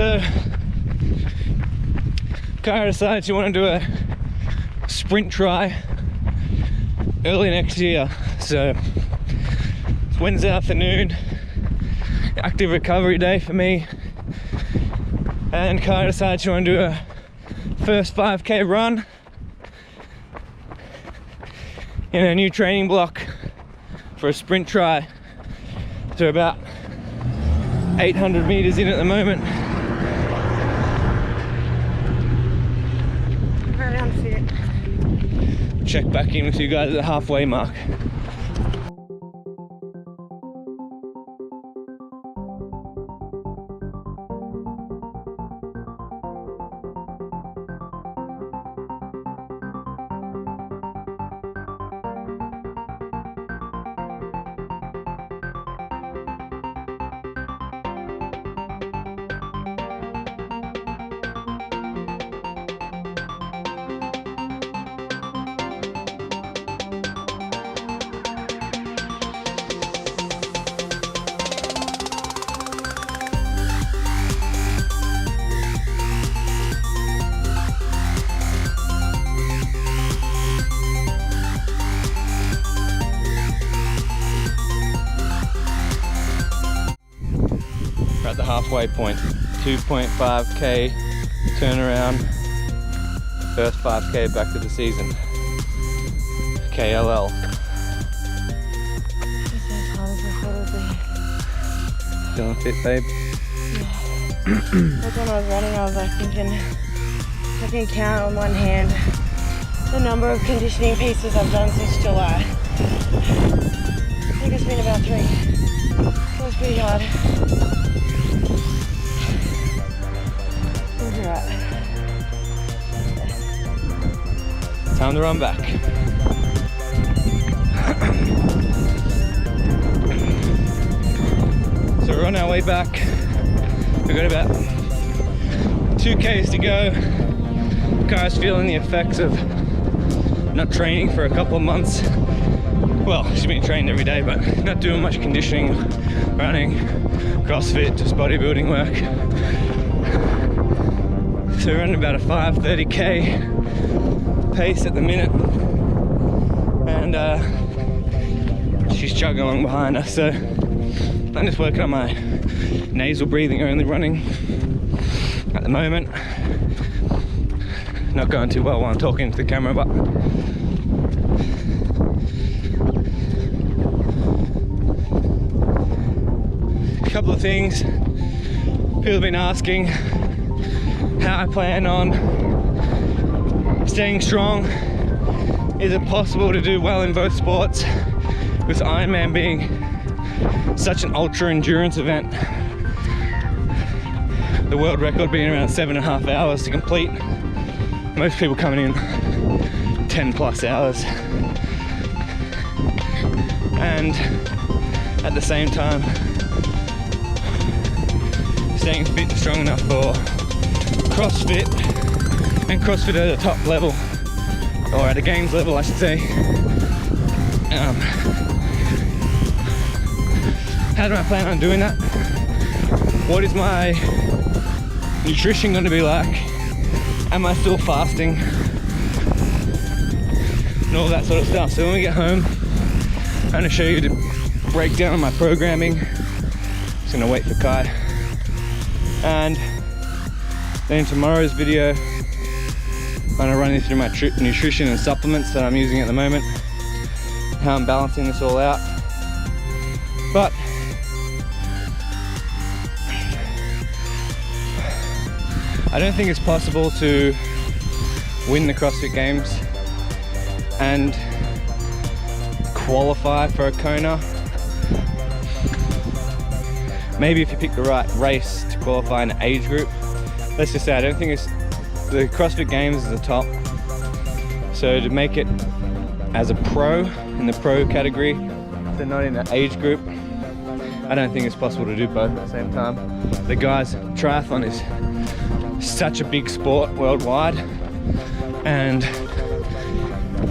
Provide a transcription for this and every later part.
So Kara decides she want to do a sprint try early next year. So it's Wednesday afternoon, active recovery day for me, and Kara decides she want to do a first 5k run in a new training block for a sprint try. So about 800 meters in at the moment. Right on fit. Check back in with you guys at the halfway mark. At the halfway point, 2.5k turnaround, first 5k back to the season, KLL. As hard as I thought it would be. Feeling fit, babe? Yeah. Like when I was running, I was like thinking, I can count on one hand the number of conditioning pieces I've done since July. I think it's been about 3. It was pretty hard. Right. Time to run back. So we're on our way back. We've got about 2k's to go. Kara's feeling the effects of not training for a couple of months. Well, she's been trained every day, but not doing much conditioning, running, CrossFit, just bodybuilding work. So we're running about a 5:30k pace at the minute, and she's chugging along behind us. So I'm just working on my nasal breathing, only running at the moment. Not going too well while I'm talking to the camera, but a couple of things. People have been asking how I plan on staying strong. Is it possible to do well in both sports, with Ironman being such an ultra endurance event, the world record being around 7.5 hours to complete, most people coming in 10 plus hours, and at the same time staying fit and strong enough for CrossFit, and CrossFit at a top level, or at a games level I should say. How do I plan on doing that? What is my nutrition going to be like? Am I still fasting? And all that sort of stuff. So when we get home, I'm going to show you the breakdown of my programming. Just going to wait for Kai. And then in tomorrow's video, I'm going to run you through my nutrition and supplements that I'm using at the moment, how I'm balancing this all out. But I don't think it's possible to win the CrossFit Games and qualify for a Kona. Maybe if you pick the right race to qualify in an age group. Let's just say I don't think it's the CrossFit Games is the top. So to make it as a pro in the pro category, so not in the age group, I don't think it's possible to do both at the same time. The guys, triathlon is such a big sport worldwide, and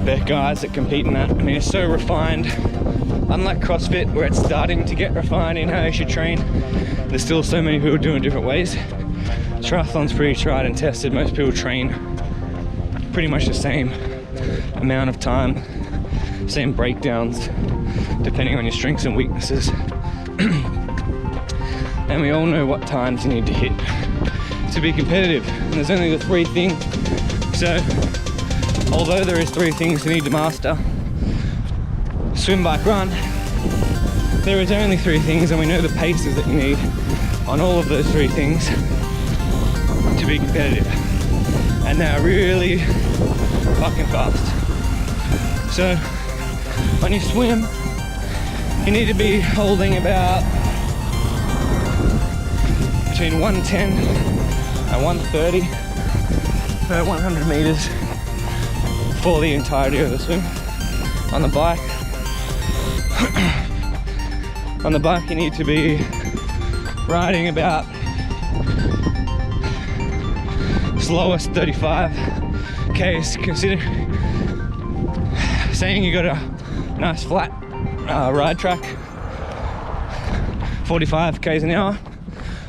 they're guys that compete in that. I mean, it's so refined. Unlike CrossFit, where it's starting to get refined in how you should train, there's still so many people doing different ways. Triathlon's pretty tried and tested. Most people train pretty much the same amount of time, same breakdowns, depending on your strengths and weaknesses. And we all know what times you need to hit to be competitive. And there's only the 3 things. So, although there is 3 things you need to master, swim, bike, run, there is only 3 things, and we know the paces that you need on all of those 3 things to be competitive. And they're really fucking fast. So, when you swim, you need to be holding about between 110 and 130 per 100 meters for the entirety of the swim. On the bike, you need to be riding about slowest 35 k's. Consider saying you got a nice flat ride track, 45 k's an hour,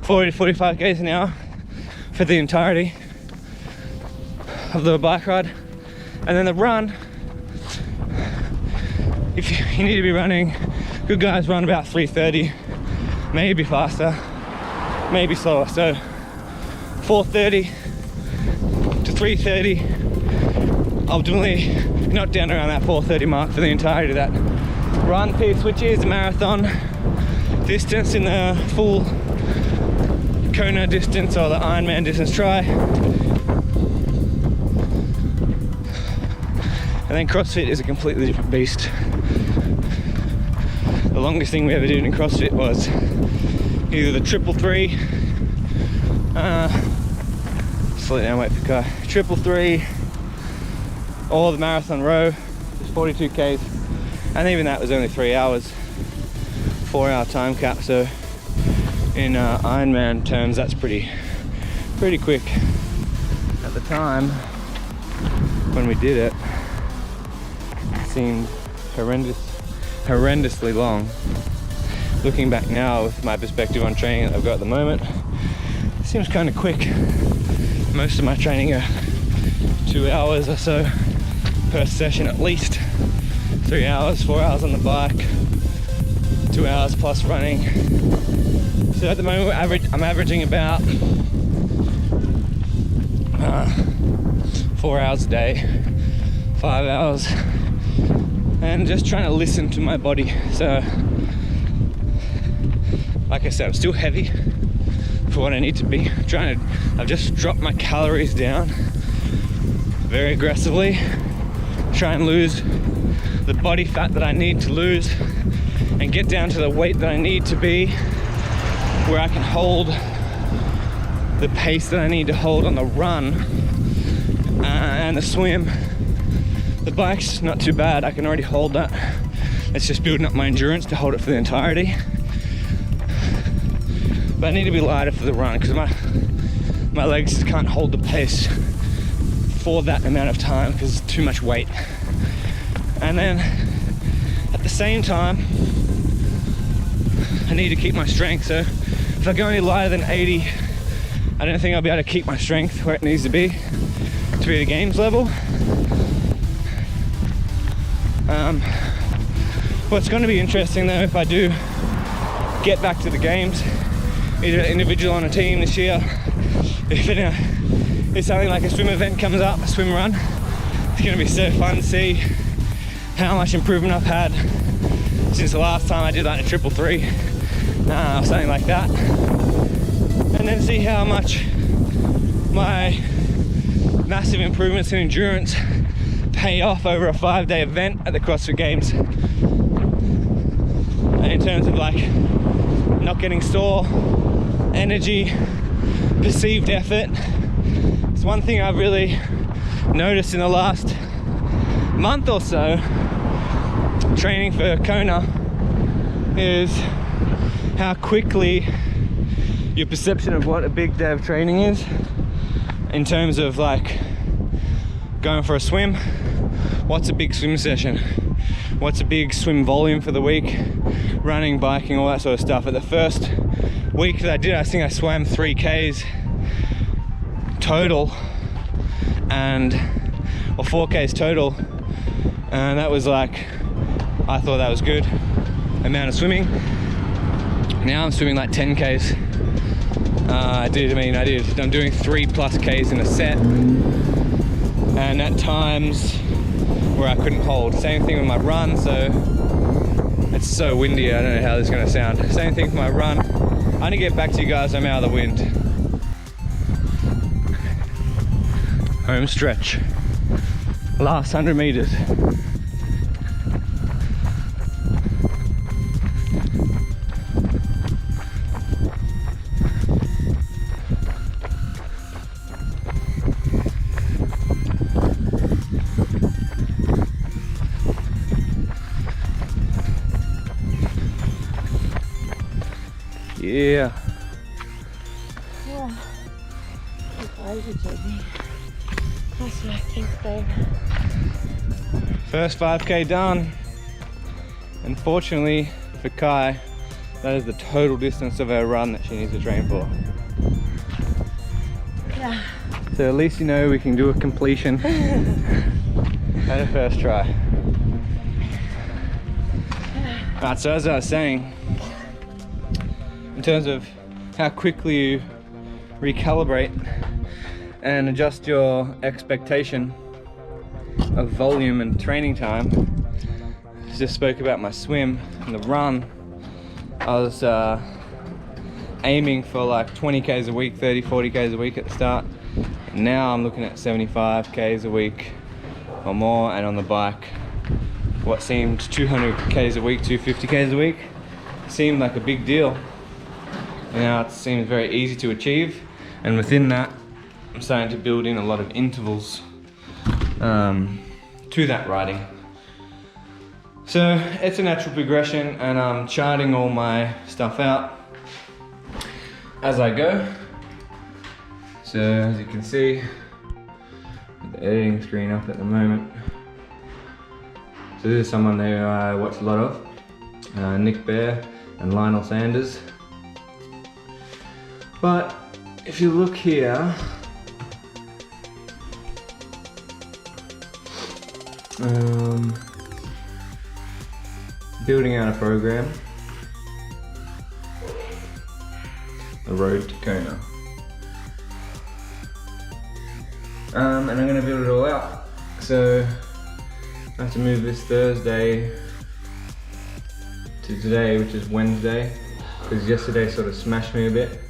40 to 45 k's an hour for the entirety of the bike ride. And then the run, if you need to be running, good guys run about 3:30, maybe faster, maybe slower. So 4:30 to 3:30, ultimately not down around that 4:30 mark for the entirety of that run piece, which is a marathon distance in the full Kona distance or the Ironman distance try. And then CrossFit is a completely different beast. The longest thing we ever did in CrossFit was either the 333, slow down, wait for the car, 333, or the marathon row, it's 42 k's, and even that was only 3 hours, 4-hour time cap. So in Ironman terms, that's pretty quick. At the time when we did it, it seemed horrendously long. Looking back now with my perspective on training that I've got at the moment, it seems kind of quick. Most of my training are 2 hours or so per session at least. 3 hours, 4 hours on the bike, 2 hours plus running. So at the moment I'm averaging about 4 hours a day, 5 hours, and just trying to listen to my body. So like I said, I'm still heavy for what I need to be. I've just dropped my calories down very aggressively, try and lose the body fat that I need to lose and get down to the weight that I need to be, where I can hold the pace that I need to hold on the run and the swim. The bike's not too bad, I can already hold that. It's just building up my endurance to hold it for the entirety. But I need to be lighter for the run because my legs just can't hold the pace for that amount of time because it's too much weight. And then at the same time, I need to keep my strength. So if I go any lighter than 80, I don't think I'll be able to keep my strength where it needs to be the games level. What's going to be interesting though, if I do get back to the games, either an individual on a team this year, if something like a swim event comes up, a swim run, it's going to be so fun to see how much improvement I've had since the last time I did like a 333 or something like that, and then see how much my massive improvements in endurance pay off over a 5-day event at the CrossFit Games. In terms of like not getting sore, energy, perceived effort. It's one thing I've really noticed in the last month or so training for Kona is how quickly your perception of what a big day of training is in terms of like going for a swim. What's a big swim session? What's a big swim volume for the week? Running, biking, all that sort of stuff. At the first week that I did, I think I swam 3 Ks total, or 4Ks total, and that was like, I thought that was good amount of swimming. Now I'm swimming like 10Ks. I'm doing 3+ Ks in a set, and at times where I couldn't hold. Same thing with my run, so it's so windy, I don't know how this is gonna sound. Same thing for my run. I'm gonna get back to you guys, I'm out of the wind. Home stretch. Last 100 meters. Yeah. Oh, that's my thanks, babe. First 5K done. Unfortunately for Kai, that is the total distance of her run that she needs to train for. Yeah. So at least you know we can do a completion at a first try. Alright, so as I was saying, in terms of how quickly you recalibrate and adjust your expectation of volume and training time. I just spoke about my swim and the run. I was aiming for like 20Ks a week, 30, 40Ks a week at the start. And now I'm looking at 75Ks a week or more, and on the bike, what seemed 200Ks a week, 250Ks a week, seemed like a big deal. Now it seems very easy to achieve, and within that I'm starting to build in a lot of intervals to that riding. So it's a natural progression, and I'm charting all my stuff out as I go. So as you can see, the editing screen up at the moment. So this is someone who I watch a lot of, Nick Bear and Lionel Sanders. But if you look here, building out a program, the road to Kona. And I'm going to build it all out. So I have to move this Thursday to today, which is Wednesday, because yesterday sort of smashed me a bit.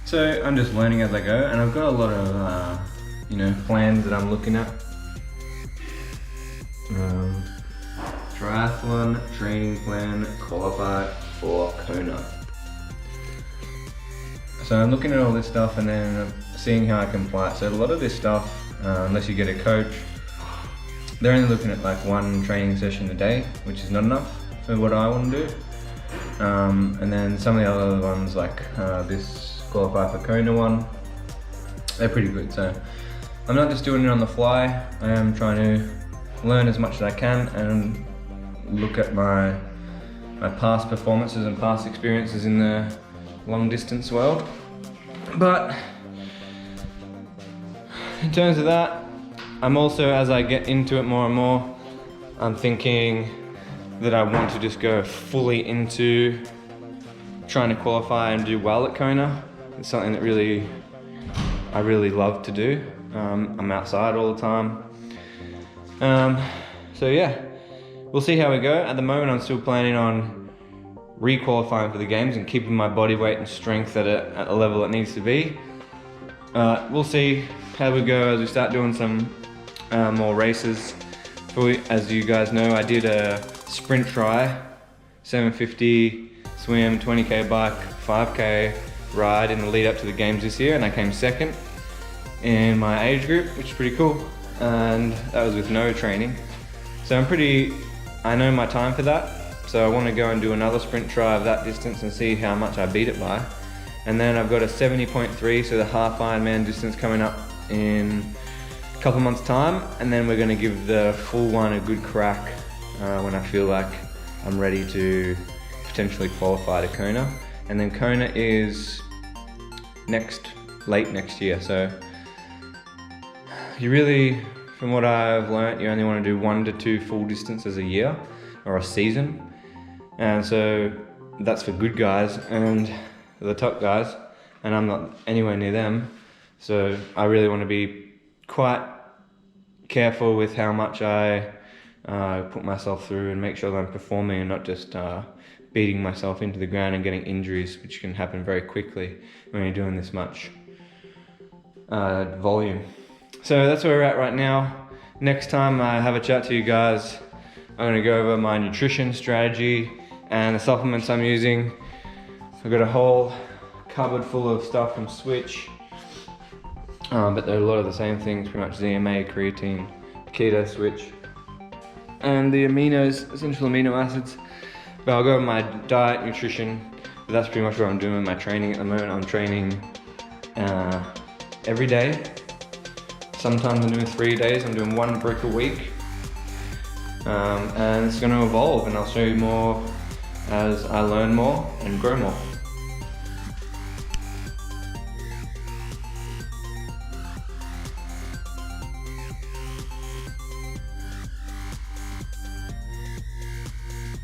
So I'm just learning as I go, and I've got a lot of plans that I'm looking at. Triathlon training plan, qualify for Kona. So I'm looking at all this stuff and then seeing how I can apply it. So a lot of this stuff, unless you get a coach, they're only looking at like one training session a day, which is not enough for what I want to do. And then some of the other ones, like this qualify for Kona one, they're pretty good. So I'm not just doing it on the fly. I am trying to learn as much as I can and look at my past performances and past experiences in the long distance world. But in terms of that, I'm also, as I get into it more and more, I'm thinking that I want to just go fully into trying to qualify and do well at Kona. It's something that I really love to do. I'm outside all the time. So yeah, we'll see how we go. At the moment, I'm still planning on re-qualifying for the games and keeping my body weight and strength at a level it needs to be. We'll see how we go as we start doing some more races. As you guys know, I did a sprint try, 750 swim, 20K bike, 5K ride in the lead up to the games this year, and I came second in my age group, which is pretty cool. And that was with no training. So I know my time for that. So I want to go and do another sprint try of that distance and see how much I beat it by. And then I've got a 70.3, so the half Ironman distance coming up in a couple months time. And then we're going to give the full one a good crack when I feel like I'm ready to potentially qualify to Kona. And then Kona is next late next year. So you really, from what I've learnt, you only want to do 1 to 2 full distances a year or a season. And so that's for good guys and the top guys, and I'm not anywhere near them. So I really want to be quite careful with how much I put myself through and make sure that I'm performing and not just beating myself into the ground and getting injuries, which can happen very quickly when you're doing this much volume. So that's where we're at right now. Next time I have a chat to you guys, I'm going to go over my nutrition strategy and the supplements I'm using. I've got a whole cupboard full of stuff from Switch, but they're a lot of the same things, pretty much ZMA, creatine, keto switch, and the aminos, essential amino acids. But I'll go over my diet, nutrition, but that's pretty much what I'm doing with my training at the moment. I'm training every day. Sometimes I'm doing 3 days, I'm doing 1 brick a week. And it's going to evolve, and I'll show you more as I learn more and grow more.